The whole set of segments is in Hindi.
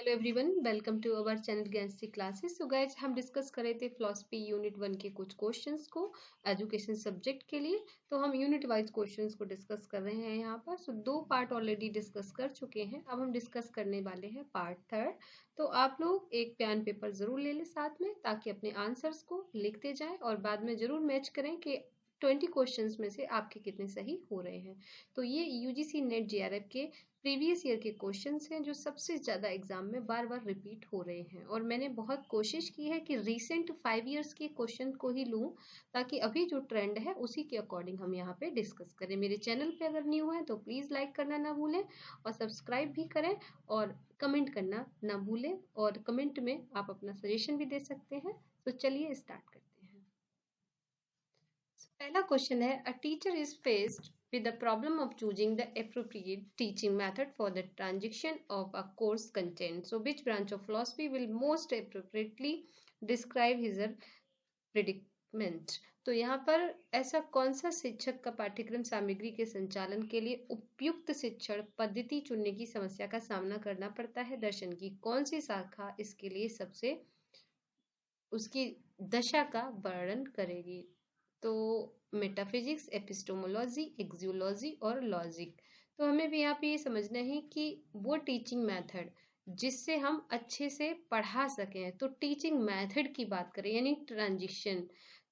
Hello everyone, welcome to our channel Gyanshree classes. So guys, हम डिस्कस कर रहे थे फिलॉसफी यूनिट 1 के कुछ क्वेश्चंस को एजुकेशन सब्जेक्ट के लिए। तो हम यूनिट वाइज क्वेश्चंस को डिस्कस कर रहे हैं यहाँ पर। सो 2 पार्ट ऑलरेडी डिस्कस कर चुके हैं, अब हम डिस्कस करने वाले हैं पार्ट 3। तो आप लोग एक पेन पेपर जरूर ले लें साथ में, ताकि अपने आंसर्स को लिखते जाएं और बाद में जरूर मैच करें कि 20 क्वेश्चंस में से आपके कितने सही हो रहे हैं। तो ये यूजीसी नेट जेआरएफ के प्रीवियस ईयर के क्वेश्चंस हैं जो सबसे ज़्यादा एग्जाम में बार बार रिपीट हो रहे हैं, और मैंने बहुत कोशिश की है कि रीसेंट 5 इयर्स के क्वेश्चन को ही लूं, ताकि अभी जो ट्रेंड है उसी के अकॉर्डिंग हम यहाँ पे डिस्कस करें। मेरे चैनल पे अगर न्यू है तो प्लीज़ लाइक करना ना भूलें और सब्सक्राइब भी करें, और कमेंट करना ना भूलें, और कमेंट में आप अपना सजेशन भी दे सकते हैं। तो चलिए स्टार्ट करते हैं। पहला क्वेश्चन है, a teacher is faced with the problem of choosing the appropriate teaching method for the transition of a course content. So which branch of philosophy will most appropriately describe his predicament? तो यहाँ पर ऐसा कौन सा शिक्षक का पाठ्यक्रम सामग्री के संचालन के लिए उपयुक्त शिक्षण पद्धति चुनने की समस्या का सामना करना पड़ता है? दर्शन की कौन सी शाखा इसके लिए सबसे उसकी दशा का वर्णन करेगी? तो मेटाफिजिक्स, एपिस्टोमोलॉजी, एक्सियोलॉजी और लॉजिक। तो हमें भी यहाँ पे ये समझना है कि वो टीचिंग मेथड जिससे हम अच्छे से पढ़ा सकें। तो टीचिंग मेथड की बात करें यानी ट्रांजिशन।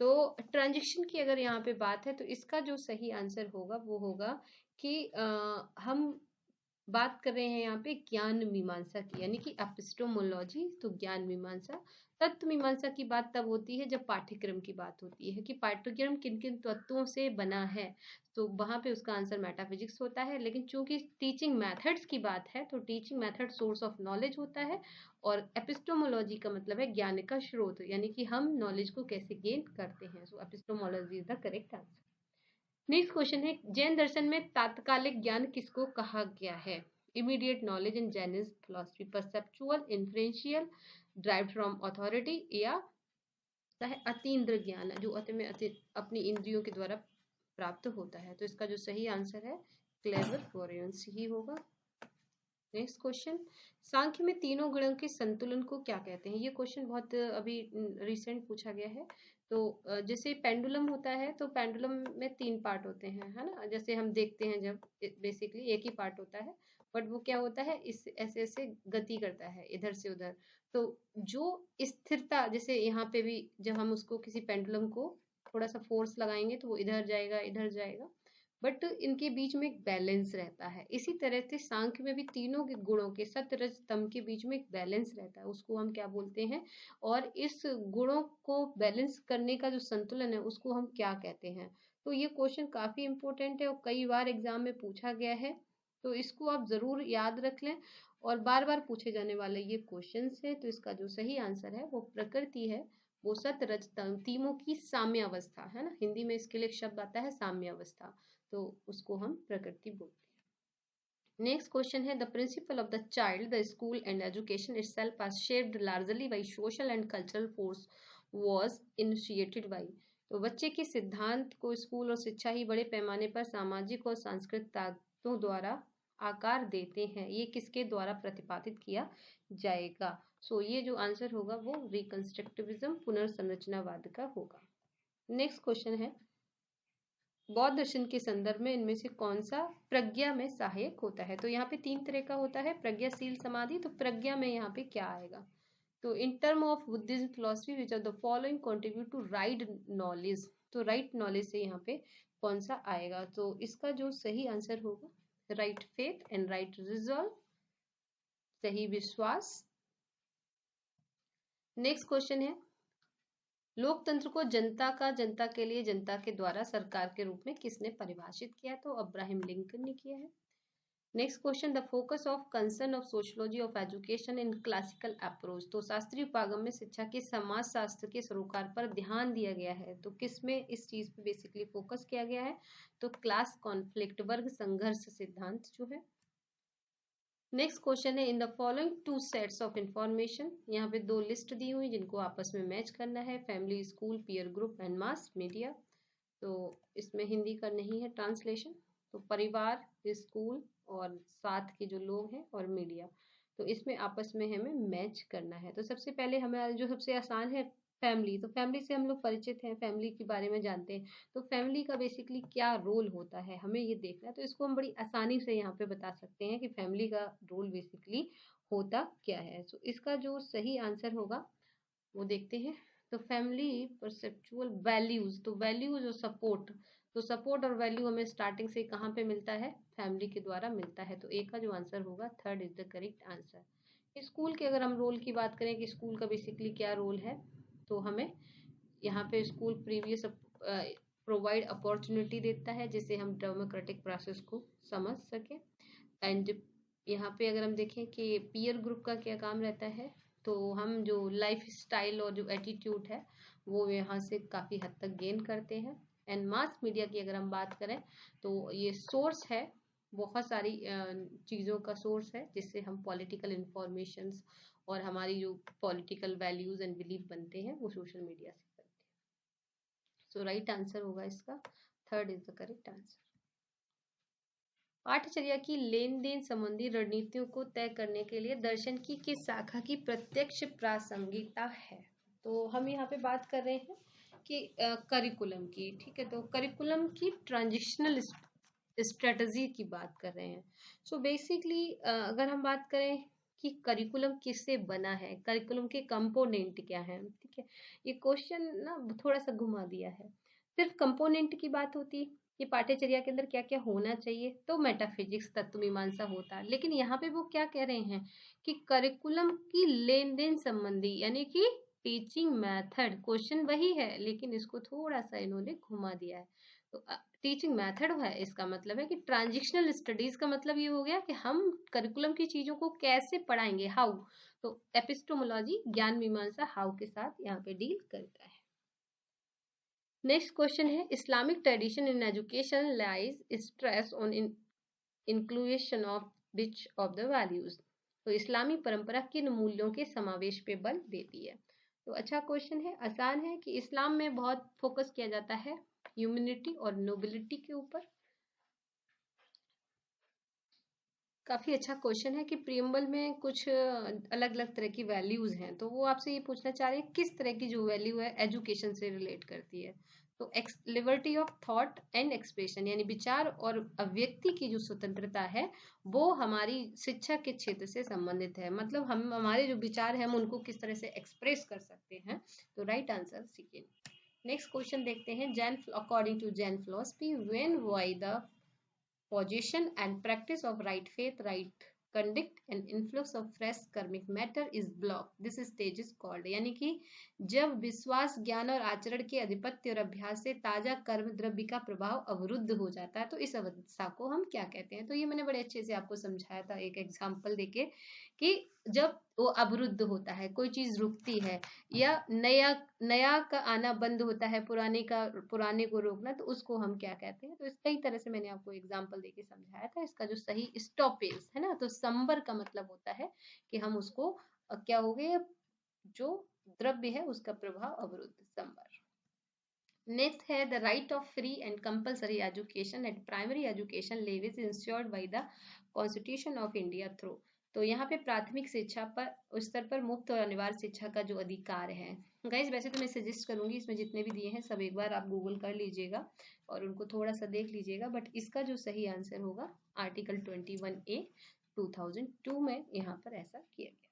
तो ट्रांजिशन की अगर यहाँ पे बात है तो इसका जो सही आंसर होगा वो होगा कि हम बात कर रहे हैं यहाँ पे ज्ञान मीमांसा की, यानी कि एपिस्टोमोलॉजी। तो ज्ञान मीमांसा, तत्व मीमांसा की बात तब होती है जब पाठ्यक्रम की बात होती है कि पाठ्यक्रम किन किन तत्वों से बना है, तो वहां पे उसका आंसर मेटाफिजिक्स होता है। लेकिन चूंकि टीचिंग मेथड्स की बात है तो teaching method source of knowledge होता है, और एपिस्टोमोलॉजी का मतलब है ज्ञान का स्रोत, यानी कि हम नॉलेज को कैसे गेन करते हैं। So epistemology is the correct answer. Next question है, जैन दर्शन में तात्कालिक ज्ञान किसको कहा गया है? Immediate knowledge in Jainism philosophy, perceptual, inferential, derived from authority, या अतीन्द्र ज्ञान जो अपनी इंद्रियों के द्वारा प्राप्त होता है। तो इसका जो सही आंसर है क्लेवर ही होगा। नेक्स्ट क्वेश्चन, सांख्य में तीनों गणों के संतुलन को क्या कहते हैं? ये क्वेश्चन बहुत अभी रिसेंट पूछा गया है। तो जैसे पेंडुलम होता है तो पेंडुलम में 3 पार्ट होते हैं, है ना? जैसे हम देखते हैं जब बेसिकली एक ही पार्ट होता है, बट वो क्या होता है, इस ऐसे ऐसे गति करता है इधर से उधर। तो जो स्थिरता, जैसे यहाँ पे भी जब हम उसको किसी पेंडुलम को थोड़ा सा फोर्स लगाएंगे तो वो इधर जाएगा इधर जाएगा, बट इनके बीच में एक बैलेंस रहता है। इसी तरह से सांख्य में भी तीनों के गुणों के सत्व रज तम के बीच में एक बैलेंस रहता है, उसको हम क्या बोलते हैं? और इस गुणों को बैलेंस करने का जो संतुलन है उसको हम क्या कहते हैं? तो ये क्वेश्चन काफी इंपॉर्टेंट है और कई बार एग्जाम में पूछा गया है, तो इसको आप जरूर याद रख लें, और बार बार पूछे जाने वाले ये क्वेश्चन है। तो इसका जो सही आंसर है वो प्रकृति है, वो सत रज तम तीनों की साम्यावस्था है ना। हिंदी में इसके लिए एक शब्द आता है साम्यावस्था, तो उसको हम प्रकृति बोलते हैं। नेक्स्ट क्वेश्चन है, the principal of the child, the school and education itself are shaped largely by social and cultural force was initiated by. तो बच्चे के सिद्धांत को स्कूल और शिक्षा ही बड़े पैमाने पर सामाजिक और सांस्कृतिक ताकतों द्वारा आकार देते हैं। ये किसके द्वारा प्रतिपादित किया जाएगा? सो ये जो आंसर होगा वो रिकंस्ट्रक्टिविज्म, पुनर्संरचनावाद का होगा। नेक्स्ट क्वेश्चन है, बौद्ध दर्शन के संदर्भ में इनमें से कौन सा प्रज्ञा में सहायक होता है? तो यहाँ पे 3 तरह का होता है, प्रज्ञाशील समाधि। तो प्रज्ञा में यहाँ पे क्या आएगा? तो in term of Buddhism philosophy which are the following contribute to right knowledge. तो राइट नॉलेज से यहाँ पे कौन सा आएगा? तो इसका जो सही आंसर होगा right faith and right resolve, सही विश्वास। नेक्स्ट क्वेश्चन है, लोकतंत्र को जनता के लिए जनता के द्वारा सरकार के रूप में किसने परिभाषित किया? तो अब्राहम लिंकन ने किया है। Next question, the focus of concern of sociology of education in classical approach. तो शास्त्रीय उपागम में शिक्षा के समाजशास्त्र के सरोकार पर ध्यान दिया गया है। तो किसमें इस चीज पे बेसिकली फोकस किया गया है? तो क्लास कॉन्फ्लिक्ट, वर्ग संघर्ष सिद्धांत जो है। नेक्स्ट क्वेश्चन है, in the following 2 sets of information. यहाँ पे 2 लिस्ट दी हुई जिनको आपस में मैच करना है, family, school, peer group and mass media. तो इसमें हिंदी का नहीं है ट्रांसलेशन, तो परिवार, स्कूल और साथ के जो लोग हैं और मीडिया। तो इसमें आपस में हमें मैच करना है। तो सबसे पहले हमारा जो सबसे आसान है फैमिली, तो फैमिली से हम लोग परिचित हैं, फैमिली के बारे में जानते हैं। तो फैमिली का बेसिकली क्या रोल होता है हमें ये देखना है। तो इसको हम बड़ी आसानी से यहाँ पे बता सकते हैं कि फैमिली का रोल बेसिकली होता क्या है। तो इसका जो सही आंसर होगा वो देखते हैं। तो फैमिली परसेप्चुअल वैल्यूज, तो वैल्यूज और सपोर्ट, तो सपोर्ट और वैल्यू हमें स्टार्टिंग से कहाँ पे मिलता है, फैमिली के द्वारा मिलता है। तो ए का जो आंसर होगा third is the correct answer. School के अगर हम रोल की बात करें कि स्कूल का बेसिकली क्या रोल है, तो हमें यहाँ पे स्कूल प्रीवियस प्रोवाइड अपॉर्चुनिटी देता है जिससे हम डेमोक्रेटिक प्रोसेस को समझ सके। एंड यहाँ पे अगर हम देखें कि पीयर ग्रुप का क्या काम रहता है, तो हम जो लाइफ स्टाइल और जो एटीट्यूड है वो यहाँ से काफ़ी हद तक गेन करते हैं। एंड मास मीडिया की अगर हम बात करें तो ये सोर्स है, बहुत सारी चीज़ों का सोर्स है जिससे हम पॉलिटिकल इंफॉर्मेशंस और हमारी जो पॉलिटिकल वैल्यूज एंड बिलीफ बनते हैं वो सोशल मीडिया से बनते हैं। सो राइट आंसर होगा इसका, third is the correct answer. पाठचर्या की लेन देन संबंधी रणनीतियों को तय करने के लिए दर्शन की किस शाखा की प्रत्यक्ष प्रासंगिकता है। तो हम यहाँ पे बात कर रहे हैं कि करिकुलम की, ठीक है। तो करिकुलम की ट्रांजिशनल स्ट्रेटजी की बात कर रहे हैं। सो बेसिकली अगर हम बात करें कि करिकुलम किससे बना है, करिकुलम के कंपोनेंट क्या हैं, ठीक है। ये क्वेश्चन ना थोड़ा सा घुमा दिया है। सिर्फ कंपोनेंट की बात होती कि पाठ्यचर्या के अंदर क्या क्या होना चाहिए, तो मेटाफिजिक्स तत्व मीमांसा होता। लेकिन यहाँ पे वो क्या कह रहे हैं कि करिकुलम की लेन देन संबंधी, यानी कि टीचिंग मेथड, क्वेश्चन वही है लेकिन इसको थोड़ा सा इन्होंने घुमा दिया है। तो टीचिंग मेथड है, इसका मतलब है कि ट्रांजिशनल स्टडीज का मतलब ये हो गया कि हम करिकुलम की चीजों को कैसे पढ़ाएंगे, हाउ। तो एपिस्टोमोलॉजी ज्ञान मीमांसा हाउ के साथ यहाँ पे डील करता है। नेक्स्ट क्वेश्चन है, Islamic tradition in education lies stress on inclusion of which of the values. तो इस्लामी परंपरा किन मूल्यों के समावेश पे बल देती है। तो अच्छा क्वेश्चन है, आसान है कि इस्लाम में बहुत फोकस किया जाता है ह्यूमैनिटी और नोबिलिटी के ऊपर। काफी अच्छा क्वेश्चन है कि प्रियम्बल में कुछ अलग अलग तरह की वैल्यूज हैं, तो वो आपसे ये पूछना चाह रहे हैं किस तरह की जो वैल्यू है एजुकेशन से रिलेट करती है। तो liberty of thought and expression, यानी विचार और अभिव्यक्ति की जो स्वतंत्रता है वो हमारी शिक्षा के क्षेत्र से संबंधित है। मतलब हम हमारे जो विचार हैं हम उनको किस तरह से एक्सप्रेस कर सकते हैं। तो right answer second. Next question देखते हैं, Jain according to Jain philosophy when why the position and practice of right faith, right conduct and influx of fresh karmic matter is blocked. This stage is called, यानी कि जब विश्वास, ज्ञान और आचरण के अधिपत्य और अभ्यास से ताजा कर्म द्रव्य का प्रभाव अवरुद्ध हो जाता है, तो इस अवस्था को हम क्या कहते हैं। तो ये मैंने बड़े अच्छे से आपको समझाया था एक एग्जाम्पल देके कि जब वो अवरुद्ध होता है, कोई चीज रुकती है या नया नया का आना बंद होता है, पुराने को रोकना, तो उसको हम क्या कहते हैं। तो इस कई तरह से मैंने आपको एग्जांपल देके समझाया था। इसका जो सही स्टॉपेज है ना, तो संबर का मतलब होता है कि हम उसको क्या हो गए, जो द्रव्य है उसका प्रभाव अवरुद्ध, संबर। नेक्स्ट है, the right of free and compulsory education at primary education level insured by the constitution of India through. तो यहाँ पे प्राथमिक शिक्षा पर स्तर पर मुफ्त और अनिवार्य शिक्षा का जो अधिकार है। गाइज वैसे तो मैं सजेस्ट करूंगी इसमें जितने भी दिए हैं सब एक बार आप गूगल कर लीजिएगा और उनको थोड़ा सा देख लीजिएगा, बट इसका जो सही आंसर होगा आर्टिकल 21A 2002 में यहाँ पर ऐसा किया गया।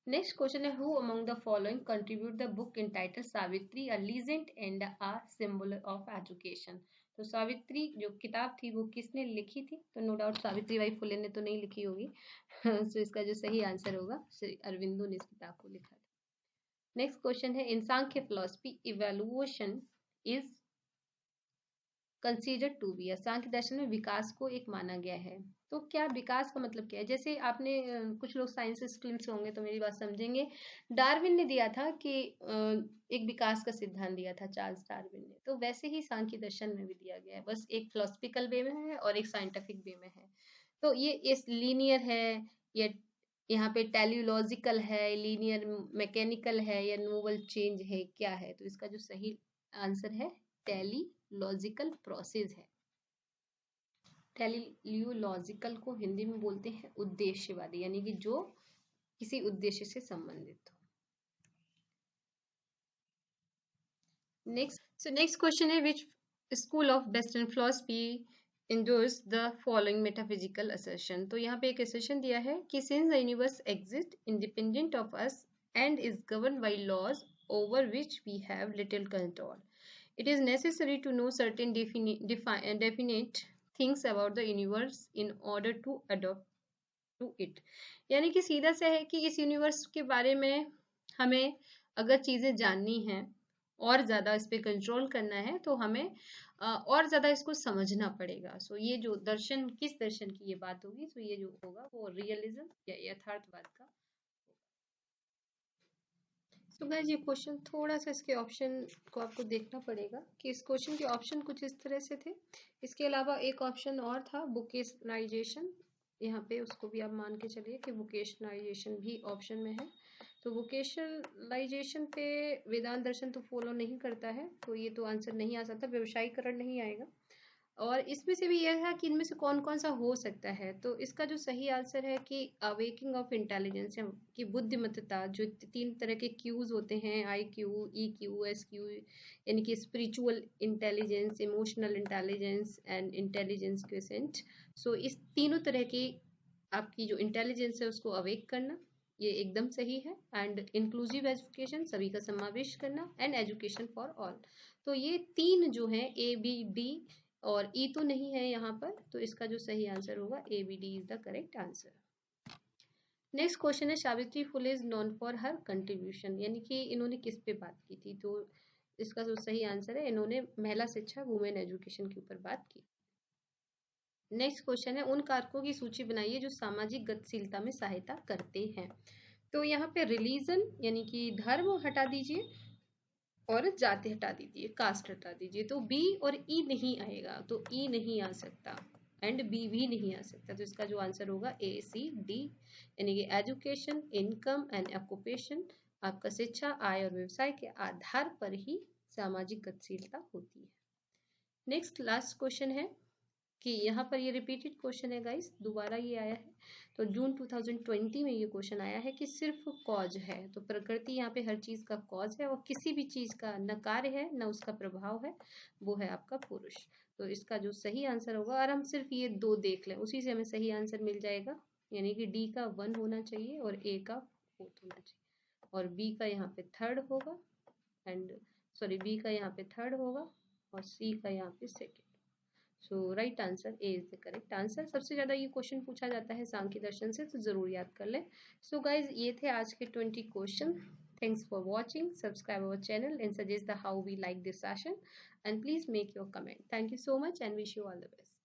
नेक्स्ट क्वेश्चन है, who among the following contribute the book entitle Savitri a legend and a symbol of education. तो सावित्री जो किताब थी वो किसने लिखी थी, तो नो डाउट सावित्री बाई फुले ने तो नहीं लिखी होगी। तो इसका जो सही आंसर होगा श्री अरविंदो ने इस किताब को लिखा था। नेक्स्ट क्वेश्चन है, in Samkhya philosophy evaluation is consider to be, Samkhya दर्शन में विकास को एक माना गया है। तो क्या विकास का मतलब क्या है, जैसे आपने कुछ लोग साइंस स्ट्रीम से होंगे तो मेरी बात समझेंगे। डार्विन ने दिया था कि एक विकास का सिद्धांत दिया था चार्ल्स डार्विन ने, तो वैसे ही सांख्य दर्शन में भी दिया गया है, बस एक फिलोसफिकल वे में है और एक साइंटिफिक वे में है। तो ये इस लीनियर है या यहाँ पे टेलीलॉजिकल है, लीनियर मैकेनिकल है या नोवल चेंज है, क्या है। तो इसका जो सही आंसर है टेलीलॉजिकल प्रोसेस है। टेलीलॉजिकल को हिंदी में बोलते हैं उद्देश्यवादी, यानी कि जो किसी उद्देश्य से संबंधित हो। नेक्स्ट क्वेश्चन है, which school of western philosophy endorse the following metaphysical assertion। तो यहाँ पे एक assertion दिया है कि since the universe exists independent of us and is governed by laws over which we have little control, it is necessary to know certain definite things about the universe in order to adopt to it। यानी कि सीधा सा है कि इस यूनिवर्स के बारे में हमें अगर चीजें जाननी हैं और ज्यादा इस पे कंट्रोल करना है तो हमें और ज्यादा इसको समझना पड़ेगा। सो ये जो दर्शन, किस दर्शन की ये बात होगी, सो ये जो होगा वो रियलिज्म या यथार्थवाद का। सो गाइस, ये क्वेश्चन थोड़ा सा इसके ऑप्शन को आपको देखना पड़ेगा कि इस क्वेश्चन के ऑप्शन कुछ इस तरह से थे। इसके अलावा एक ऑप्शन और था वोकेशनलाइजेशन, यहाँ पे उसको भी आप मान के चलिए कि वोकेशनलाइजेशन भी ऑप्शन में है। तो वोकेशनलाइजेशन पे वेदांत दर्शन तो फॉलो नहीं करता है, तो ये तो आंसर नहीं आ सकता, व्यवसायीकरण नहीं आएगा। और इसमें से भी यह है कि इनमें से कौन कौन सा हो सकता है, तो इसका जो सही आंसर है कि अवेकिंग ऑफ इंटेलिजेंस की बुद्धिमत्ता, जो 3 तरह के क्यूज होते हैं, I Q, E Q, S Q, यानी कि spiritual intelligence, emotional intelligence and intelligence quotient. So इस तीनों तरह की आपकी जो इंटेलिजेंस है उसको अवेक करना, ये एकदम सही है। एंड इंक्लूसिव एजुकेशन, सभी का समावेश करना, एंड एजुकेशन फॉर ऑल। तो ये 3 जो है, ए बी डी और ई तो नहीं है यहाँ पर, तो इसका जो सही आंसर होगा A B D is the correct answer. Next question है, Savitri Phule is known for her contribution, यानी कि इन्होंने किस पे बात की थी, तो इसका जो सही आंसर है, इन्होंने महिला शिक्षा, वुमेन एजुकेशन के ऊपर बात की। नेक्स्ट क्वेश्चन है, उन कारकों की सूची बनाइए जो सामाजिक गतिशीलता में सहायता करते हैं। तो यहाँ पे रिलीजन यानी कि धर्म हटा दीजिए और जाति हटा दीजिए, कास्ट हटा दीजिए, तो बी और ई नहीं आएगा, तो ई नहीं आ सकता एंड बी भी नहीं आ सकता। तो इसका जो आंसर होगा ए सी डी, यानी कि एजुकेशन, इनकम एंड ऑक्यूपेशन, आपका शिक्षा, आय और व्यवसाय के आधार पर ही सामाजिक गतिशीलता होती है। नेक्स्ट लास्ट क्वेश्चन है कि यहाँ पर ये रिपीटेड क्वेश्चन है गाइस, दोबारा ये आया है। तो जून 2020 में ये क्वेश्चन आया है कि सिर्फ कॉज है, तो प्रकृति यहाँ पे हर चीज का कॉज है और किसी भी चीज का न कार्य है न उसका प्रभाव है, वो है आपका पुरुष। तो इसका जो सही आंसर होगा, और हम सिर्फ ये 2 देख लें उसी से हमें सही आंसर मिल जाएगा, यानी कि डी का 1 होना चाहिए और ए का 4th होना चाहिए, और बी का यहाँ पे 3rd होगा, एंड सॉरी बी का यहाँ पे 3rd होगा और सी का यहाँ पे 2nd। So right answer A is the correct answer. सबसे ज्यादा ये क्वेश्चन पूछा जाता है सांख्य दर्शन से, तो जरूर याद कर लें। सो गाइज, ये थे आज के 20 question. Thanks for watching. Subscribe our channel and suggest the how we like this session, and please make your comment. Thank you so much and wish you all the best.